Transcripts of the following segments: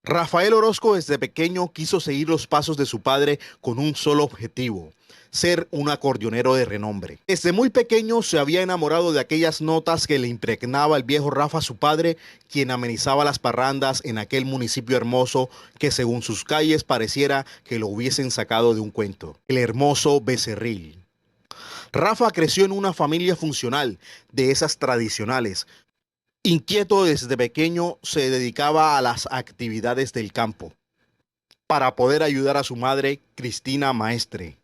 Rafael Orozco desde pequeño quiso seguir los pasos de su padre con un solo objetivo: ser un acordeonero de renombre. Desde muy pequeño se había enamorado de aquellas notas que le impregnaba el viejo Rafa, su padre, quien amenizaba las parrandas en aquel municipio hermoso que según sus calles pareciera que lo hubiesen sacado de un cuento: el hermoso Becerril. Rafa creció en una familia funcional, de esas tradicionales. Inquieto desde pequeño, se dedicaba a las actividades del campo para poder ayudar a su madre, Cristina Maestre.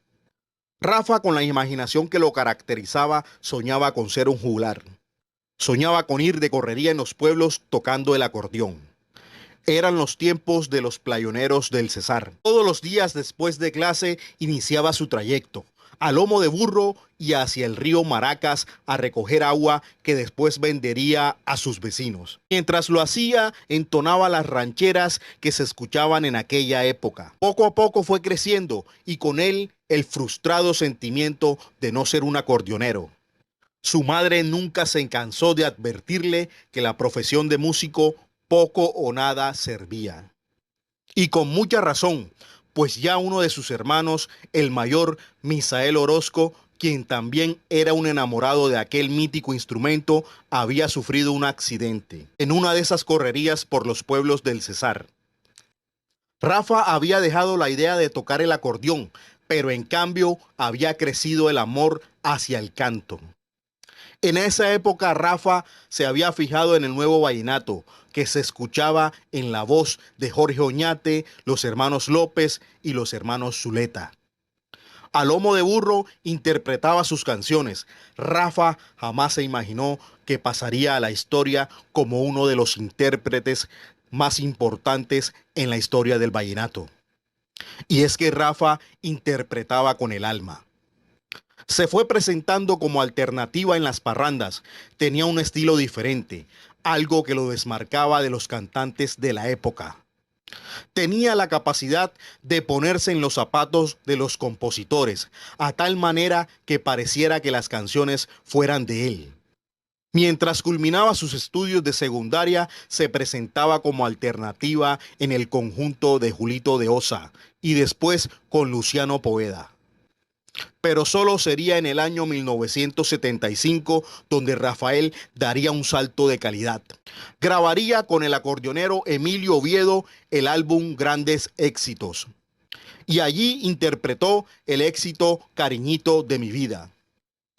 Rafa, con la imaginación que lo caracterizaba, soñaba con ser un juglar. Soñaba con ir de correría en los pueblos tocando el acordeón. Eran los tiempos de los playoneros del Cesar. Todos los días después de clase iniciaba su trayecto, a lomo de burro y hacia el río Maracas a recoger agua que después vendería a sus vecinos. Mientras lo hacía, entonaba las rancheras que se escuchaban en aquella época. Poco a poco fue creciendo y con él el frustrado sentimiento de no ser un acordeonero. Su madre nunca se cansó de advertirle que la profesión de músico poco o nada servía. Y con mucha razón, pues ya uno de sus hermanos, el mayor Misael Orozco, quien también era un enamorado de aquel mítico instrumento, había sufrido un accidente en una de esas correrías por los pueblos del Cesar. Rafa había dejado la idea de tocar el acordeón, pero en cambio había crecido el amor hacia el canto. En esa época Rafa se había fijado en el nuevo vallenato que se escuchaba en la voz de Jorge Oñate, los hermanos López y los hermanos Zuleta. A lomo de burro interpretaba sus canciones. Rafa jamás se imaginó que pasaría a la historia como uno de los intérpretes más importantes en la historia del vallenato. Y es que Rafa interpretaba con el alma. Se fue presentando como alternativa en las parrandas. Tenía un estilo diferente, algo que lo desmarcaba de los cantantes de la época. Tenía la capacidad de ponerse en los zapatos de los compositores, a tal manera que pareciera que las canciones fueran de él. Mientras culminaba sus estudios de secundaria, se presentaba como alternativa en el conjunto de Julito de Osa y después con Luciano Poveda. Pero solo sería en el año 1975 donde Rafael daría un salto de calidad. Grabaría con el acordeonero Emilio Oviedo el álbum Grandes Éxitos. Y allí interpretó el éxito Cariñito de mi vida,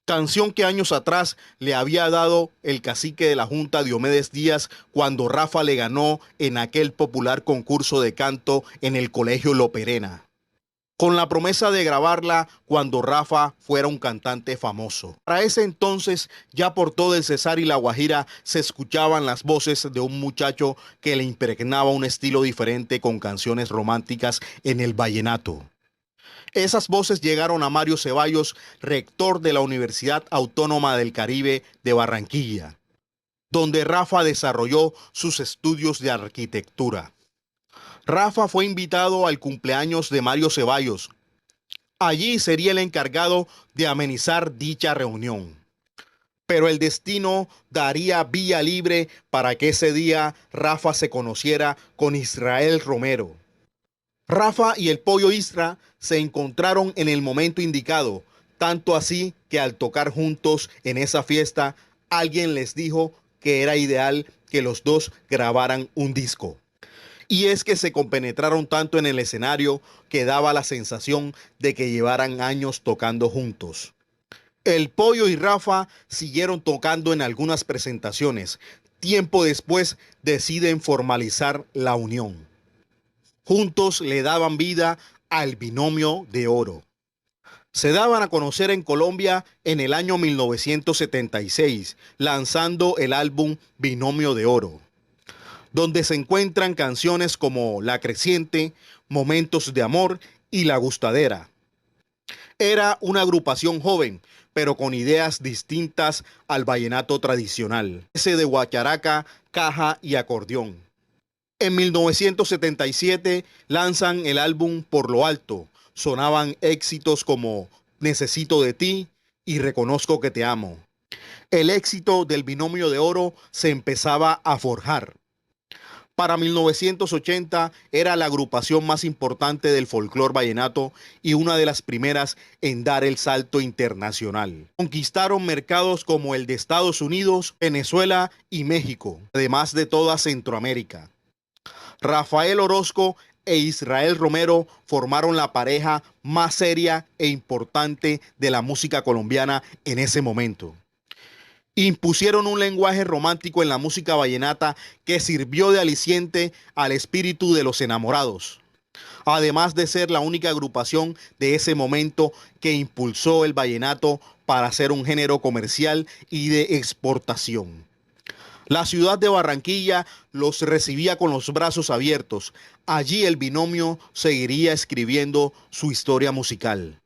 canción que años atrás le había dado el cacique de la Junta, Diomedes Díaz, cuando Rafa le ganó en aquel popular concurso de canto en el Colegio Loperena, con la promesa de grabarla cuando Rafa fuera un cantante famoso. Para ese entonces, ya por todo el Cesar y la Guajira se escuchaban las voces de un muchacho que le impregnaba un estilo diferente con canciones románticas en el vallenato. Esas voces llegaron a Mario Ceballos, rector de la Universidad Autónoma del Caribe de Barranquilla, donde Rafa desarrolló sus estudios de arquitectura. Rafa fue invitado al cumpleaños de Mario Ceballos. Allí sería el encargado de amenizar dicha reunión. Pero el destino daría vía libre para que ese día Rafa se conociera con Israel Romero. Rafa y el Pollo Isra se encontraron en el momento indicado, tanto así que al tocar juntos en esa fiesta, alguien les dijo que era ideal que los dos grabaran un disco. Y es que se compenetraron tanto en el escenario que daba la sensación de que llevaran años tocando juntos. El Pollo y Rafa siguieron tocando en algunas presentaciones. Tiempo después deciden formalizar la unión. Juntos le daban vida al Binomio de Oro. Se daban a conocer en Colombia en el año 1976, lanzando el álbum Binomio de Oro, donde se encuentran canciones como La Creciente, Momentos de Amor y La Gustadera. Era una agrupación joven, pero con ideas distintas al vallenato tradicional, ese de guacharaca, caja y acordeón. En 1977 lanzan el álbum Por lo Alto. Sonaban éxitos como Necesito de ti y Reconozco que te amo. El éxito del Binomio de Oro se empezaba a forjar. Para 1980 era la agrupación más importante del folclore vallenato y una de las primeras en dar el salto internacional. Conquistaron mercados como el de Estados Unidos, Venezuela y México, además de toda Centroamérica. Rafael Orozco e Israel Romero formaron la pareja más seria e importante de la música colombiana en ese momento. Impusieron un lenguaje romántico en la música vallenata que sirvió de aliciente al espíritu de los enamorados, además de ser la única agrupación de ese momento que impulsó el vallenato para ser un género comercial y de exportación. La ciudad de Barranquilla los recibía con los brazos abiertos. Allí el binomio seguiría escribiendo su historia musical.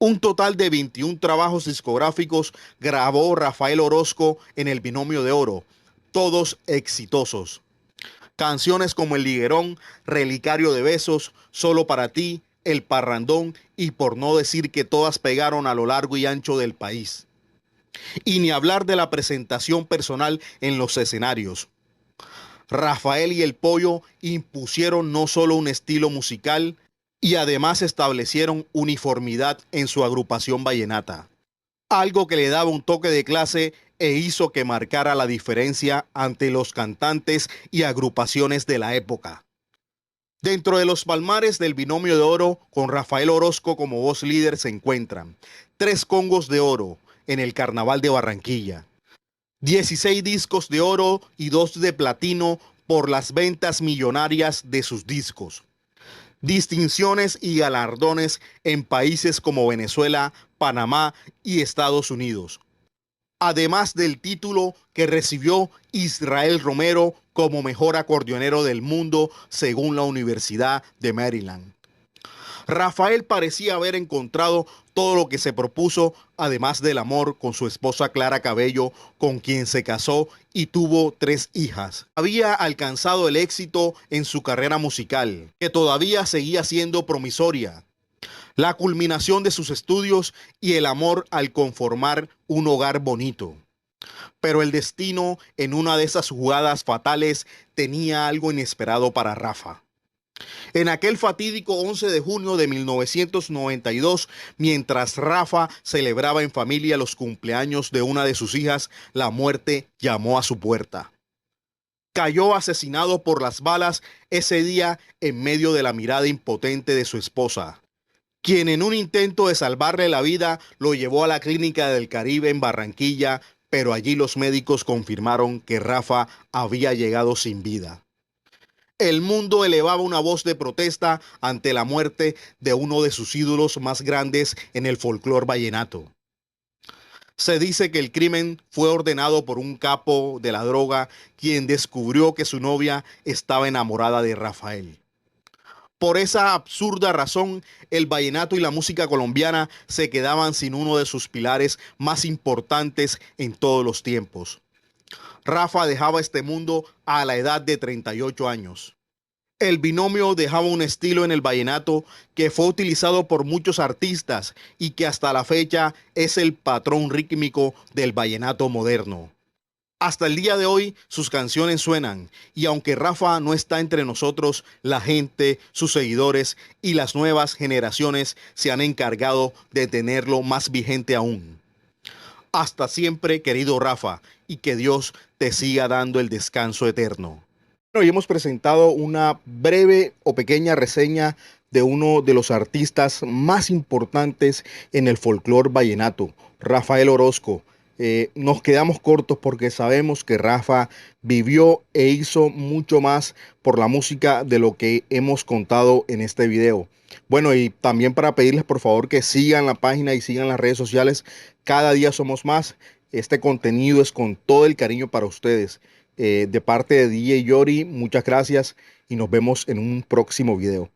Un total de 21 trabajos discográficos grabó Rafael Orozco en el Binomio de Oro, todos exitosos. Canciones como El Liguerón, Relicario de Besos, Solo para ti, El Parrandón y por no decir que todas pegaron a lo largo y ancho del país. Y ni hablar de la presentación personal en los escenarios. Rafael y el Pollo impusieron no solo un estilo musical, y además establecieron uniformidad en su agrupación vallenata, algo que le daba un toque de clase e hizo que marcara la diferencia ante los cantantes y agrupaciones de la época. Dentro de los palmares del Binomio de Oro, con Rafael Orozco como voz líder, se encuentran 3 Congos de Oro en el Carnaval de Barranquilla, 16 discos de oro y 2 de platino por las ventas millonarias de sus discos, distinciones y galardones en países como Venezuela, Panamá y Estados Unidos, además del título que recibió Israel Romero como mejor acordeonero del mundo según la Universidad de Maryland. Rafael parecía haber encontrado todo lo que se propuso, además del amor con su esposa Clara Cabello, con quien se casó y tuvo 3 hijas. Había alcanzado el éxito en su carrera musical, que todavía seguía siendo promisoria, la culminación de sus estudios y el amor al conformar un hogar bonito. Pero el destino, en una de esas jugadas fatales, tenía algo inesperado para Rafa. En aquel fatídico 11 de junio de 1992, mientras Rafa celebraba en familia los cumpleaños de una de sus hijas, la muerte llamó a su puerta. Cayó asesinado por las balas ese día en medio de la mirada impotente de su esposa, quien en un intento de salvarle la vida lo llevó a la Clínica del Caribe en Barranquilla, pero allí los médicos confirmaron que Rafa había llegado sin vida. El mundo elevaba una voz de protesta ante la muerte de uno de sus ídolos más grandes en el folclore vallenato. Se dice que el crimen fue ordenado por un capo de la droga, quien descubrió que su novia estaba enamorada de Rafael. Por esa absurda razón, el vallenato y la música colombiana se quedaban sin uno de sus pilares más importantes en todos los tiempos. Rafa dejaba este mundo a la edad de 38 años. El binomio dejaba un estilo en el vallenato que fue utilizado por muchos artistas y que hasta la fecha es el patrón rítmico del vallenato moderno. Hasta el día de hoy sus canciones suenan y aunque Rafa no está entre nosotros, la gente, sus seguidores y las nuevas generaciones se han encargado de tenerlo más vigente aún. Hasta siempre, querido Rafa, y que Dios te siga dando el descanso eterno. Hoy hemos presentado una breve o pequeña reseña de uno de los artistas más importantes en el folclore vallenato, Rafael Orozco. Nos quedamos cortos porque sabemos que Rafa vivió e hizo mucho más por la música de lo que hemos contado en este video. Bueno, y también para pedirles por favor que sigan la página y sigan las redes sociales. Cada día somos más. Este contenido es con todo el cariño para ustedes. De parte de DJ Yori, muchas gracias y nos vemos en un próximo video.